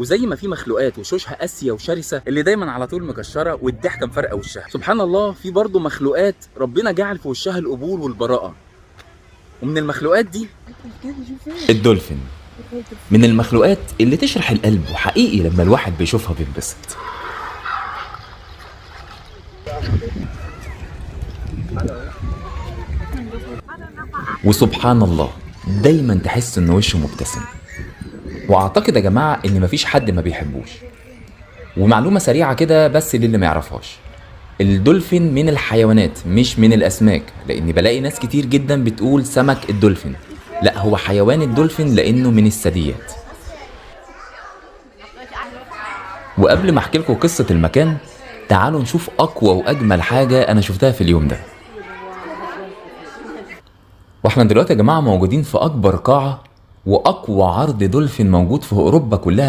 وزي ما في مخلوقات وشوشها قاسيه وشرسه اللي دايما على طول مكشره والضحكه مفرقه وشها، سبحان الله في برضه مخلوقات ربنا جعل في وشها القبول والبراءه. ومن المخلوقات دي الدولفين، من المخلوقات اللي تشرح القلب، وحقيقي لما الواحد بيشوفها بينبسط. وسبحان الله دايما تحس ان وشه مبتسم. واعتقد يا جماعة ان مفيش حد ما بيحبوش. ومعلومة سريعة كده بس للي ما يعرفهاش، الدولفين من الحيوانات مش من الاسماك، لاني بلاقي ناس كتير جدا بتقول سمك الدولفين. لا، هو حيوان الدولفين لانه من الثدييات. وقبل ما احكي لكم قصة المكان، تعالوا نشوف اقوى واجمل حاجة انا شفتها في اليوم ده. واحنا دلوقتي يا جماعة موجودين في اكبر قاعة واقوى عرض دولفين موجود في اوروبا كلها.